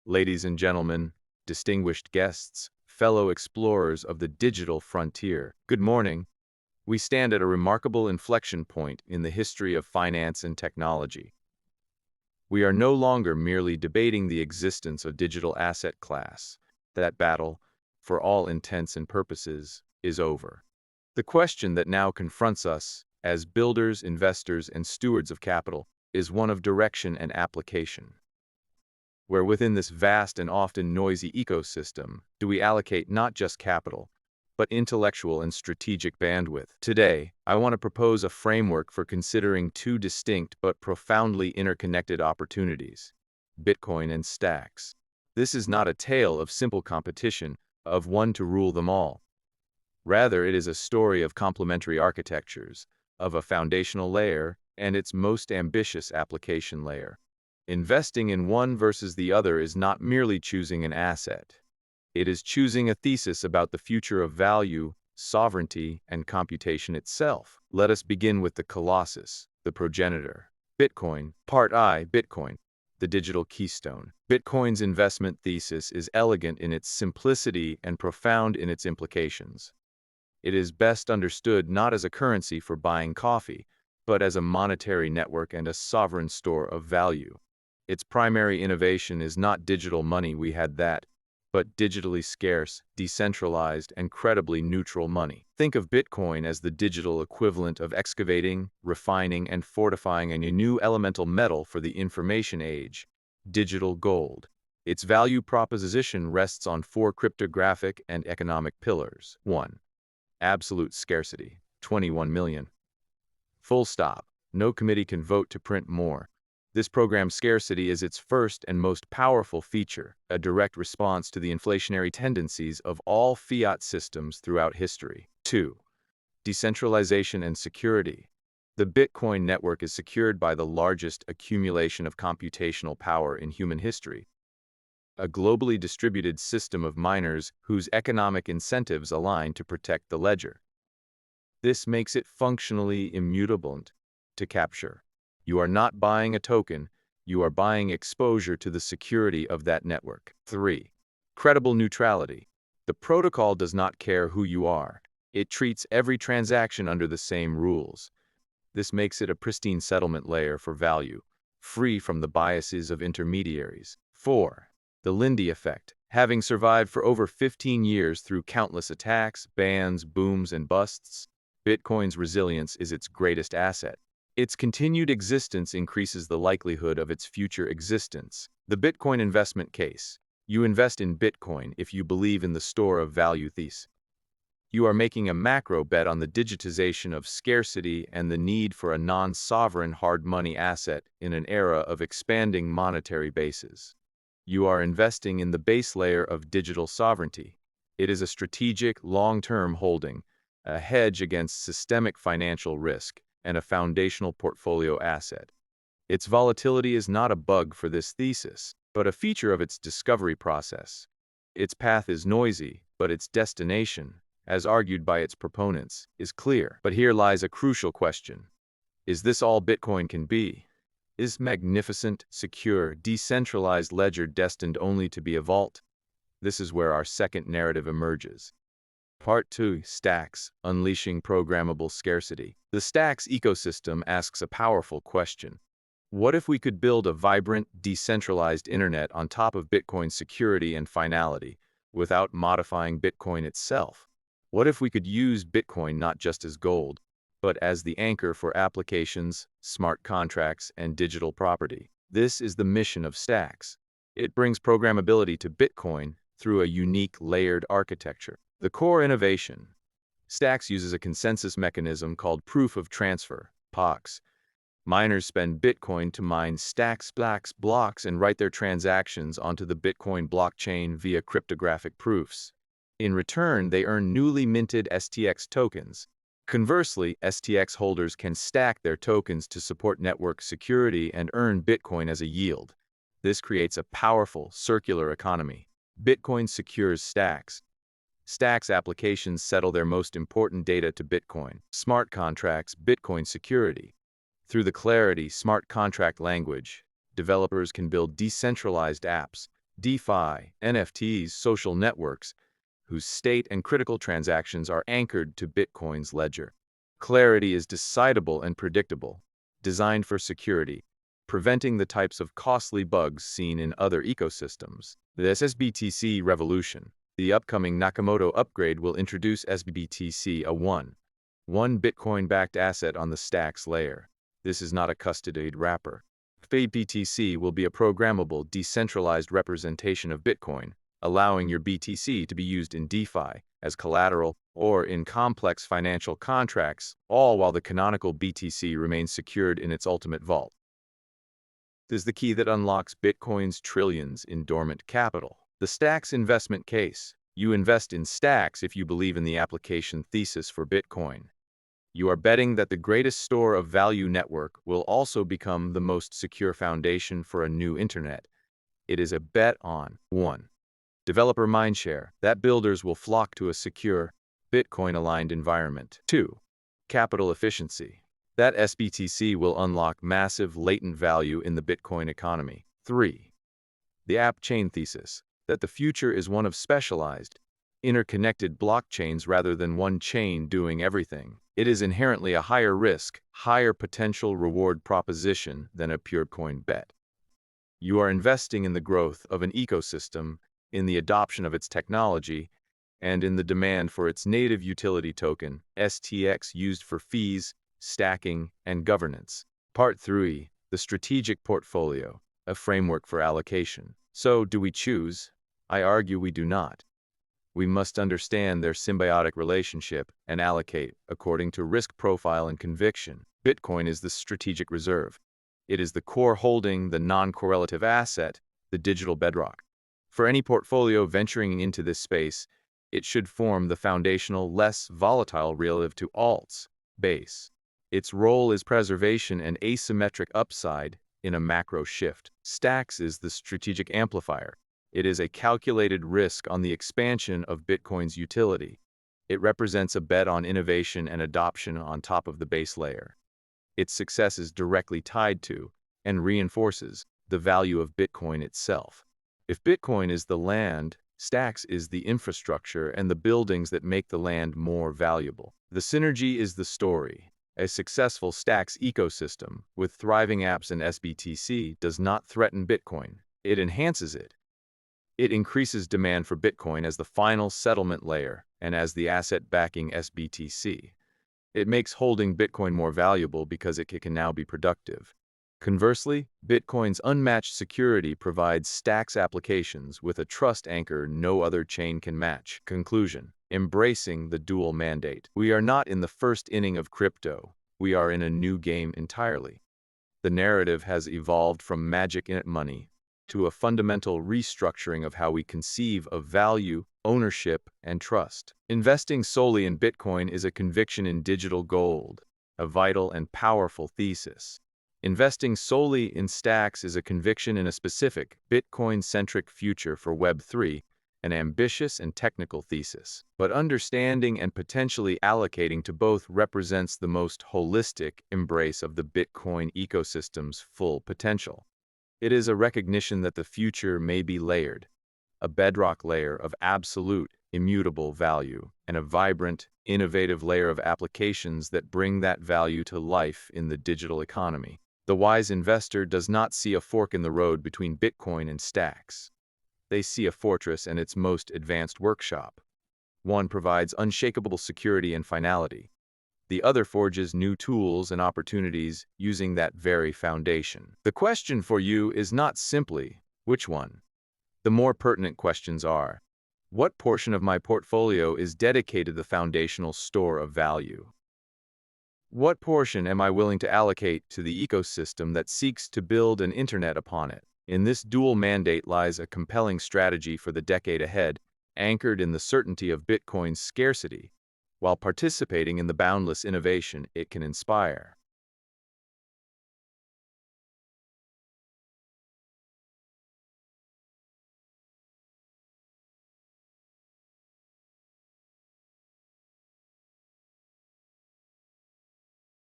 Ladies and gentlemen, distinguished guests, fellow explorers of the digital frontier, good morning. We stand at a remarkable inflection point in the history of finance and technology. We are no longer merely debating the existence of digital asset class. That battle, for all intents and purposes, is over. The question that now confronts us, as builders, investors, and stewards of capital, is one of direction and application. Where within this vast and often noisy ecosystem do we allocate not just capital, but intellectual and strategic bandwidth? Today, I want to propose a framework for considering two distinct but profoundly interconnected opportunities: Bitcoin and stacks. This is not a tale of simple competition, of one to rule them all. Rather, it is a story of complementary architectures, of a foundational layer and its most ambitious application layer. Investing in one versus the other is not merely choosing an asset. It is choosing a thesis about the future of value, sovereignty, and computation itself. Let us begin with the colossus, the progenitor. Bitcoin. Part I. Bitcoin, the digital keystone. Bitcoin's investment thesis is elegant in its simplicity and profound in its implications. It is best understood not as a currency for buying coffee, but as a monetary network and a sovereign store of value. Its primary innovation is not digital money, we had that, but digitally scarce, decentralized, and credibly neutral money. Think of Bitcoin as the digital equivalent of excavating, refining, and fortifying a new elemental metal for the information age: digital gold. Its value proposition rests on four cryptographic and economic pillars. 1. Absolute scarcity, 21 million. Full stop. No committee can vote to print more. This program's scarcity is its first and most powerful feature, a direct response to the inflationary tendencies of all fiat systems throughout history. 2. Decentralization and security. The Bitcoin network is secured by the largest accumulation of computational power in human history, a globally distributed system of miners whose economic incentives align to protect the ledger. This makes it functionally immutable to capture. You are not buying a token, you are buying exposure to the security of that network. 3. Credible neutrality. The protocol does not care who you are. It treats every transaction under the same rules. This makes it a pristine settlement layer for value, free from the biases of intermediaries. 4. The Lindy effect. Having survived for over 15 years through countless attacks, bans, booms, and busts, Bitcoin's resilience is its greatest asset. Its continued existence increases the likelihood of its future existence. The Bitcoin investment case. You invest in Bitcoin if you believe in the store of value thesis. You are making a macro bet on the digitization of scarcity and the need for a non-sovereign hard money asset in an era of expanding monetary bases. You are investing in the base layer of digital sovereignty. It is a strategic, long-term holding, a hedge against systemic financial risk, and a foundational portfolio asset. Its volatility is not a bug for this thesis, but a feature of its discovery process. Its path is noisy, but its destination, as argued by its proponents, is clear. But here lies a crucial question. Is this all Bitcoin can be? Is magnificent, secure, decentralized ledger destined only to be a vault? This is where our second narrative emerges. Part 2. Stacks, Unleashing Programmable Scarcity. The stacks ecosystem asks a powerful question. What if we could build a vibrant, decentralized internet on top of Bitcoin's security and finality, without modifying Bitcoin itself? What if we could use Bitcoin not just as gold, but as the anchor for applications, smart contracts, and digital property? This is the mission of stacks. It brings programmability to Bitcoin through a unique layered architecture. The core innovation. Stacks uses a consensus mechanism called proof of transfer, POX. Miners spend Bitcoin to mine stacks blocks and write their transactions onto the Bitcoin blockchain via cryptographic proofs. In return, they earn newly minted STX tokens. Conversely, STX holders can stack their tokens to support network security and earn Bitcoin as a yield. This creates a powerful, circular economy. Bitcoin secures stacks. Stacks applications settle their most important data to Bitcoin. Smart contracts, Bitcoin security. Through the Clarity smart contract language, developers can build decentralized apps, DeFi, NFTs, social networks, whose state and critical transactions are anchored to Bitcoin's ledger. Clarity is decidable and predictable, designed for security, preventing the types of costly bugs seen in other ecosystems. The SBTC revolution. The upcoming Nakamoto upgrade will introduce SBTC, a one Bitcoin-backed asset on the Stacks layer. This is not a custodied wrapper. SBTC will be a programmable, decentralized representation of Bitcoin, allowing your BTC to be used in DeFi, as collateral, or in complex financial contracts, all while the canonical BTC remains secured in its ultimate vault. This is the key that unlocks Bitcoin's trillions in dormant capital. The Stacks investment case. You invest in Stacks if you believe in the application thesis for Bitcoin. You are betting that the greatest store of value network will also become the most secure foundation for a new internet. It is a bet on 1. Developer mindshare, that builders will flock to a secure, Bitcoin-aligned environment. 2. Capital efficiency, that SBTC will unlock massive latent value in the Bitcoin economy. 3. The app chain thesis, that the future is one of specialized, interconnected blockchains rather than one chain doing everything. It is inherently a higher risk, higher potential reward proposition than a pure coin bet. You are investing in the growth of an ecosystem, in the adoption of its technology, and in the demand for its native utility token, STX, used for fees, stacking, and governance. Part 3. The strategic portfolio, a framework for allocation. So, do we choose? I argue we do not. We must understand their symbiotic relationship and allocate according to risk profile and conviction. Bitcoin is the strategic reserve. It is the core holding, the non-correlative asset, the digital bedrock. For any portfolio venturing into this space, it should form the foundational, less volatile relative to alts, base. Its role is preservation and asymmetric upside in a macro shift. Stacks is the strategic amplifier. It is a calculated risk on the expansion of Bitcoin's utility. It represents a bet on innovation and adoption on top of the base layer. Its success is directly tied to, and reinforces, the value of Bitcoin itself. If Bitcoin is the land, Stacks is the infrastructure and the buildings that make the land more valuable. The synergy is the story. A successful Stacks ecosystem, with thriving apps and SBTC, does not threaten Bitcoin. It enhances it. It increases demand for Bitcoin as the final settlement layer and as the asset backing SBTC. It makes holding Bitcoin more valuable because it can now be productive. Conversely, Bitcoin's unmatched security provides Stacks applications with a trust anchor no other chain can match. Conclusion. Embracing the dual mandate. We are not in the first inning of crypto. We are in a new game entirely. The narrative has evolved from magic in money to a fundamental restructuring of how we conceive of value, ownership, and trust. Investing solely in Bitcoin is a conviction in digital gold, a vital and powerful thesis. Investing solely in Stacks is a conviction in a specific, Bitcoin-centric future for Web3, an ambitious and technical thesis. But understanding and potentially allocating to both represents the most holistic embrace of the Bitcoin ecosystem's full potential. It is a recognition that the future may be layered, a bedrock layer of absolute, immutable value, and a vibrant, innovative layer of applications that bring that value to life in the digital economy. The wise investor does not see a fork in the road between Bitcoin and Stacks. They see a fortress and its most advanced workshop. One provides unshakable security and finality. The other forges new tools and opportunities using that very foundation. The question for you is not simply, which one? The more pertinent questions are, what portion of my portfolio is dedicated to the foundational store of value? What portion am I willing to allocate to the ecosystem that seeks to build an internet upon it? In this dual mandate lies a compelling strategy for the decade ahead, anchored in the certainty of Bitcoin's scarcity, while participating in the boundless innovation it can inspire.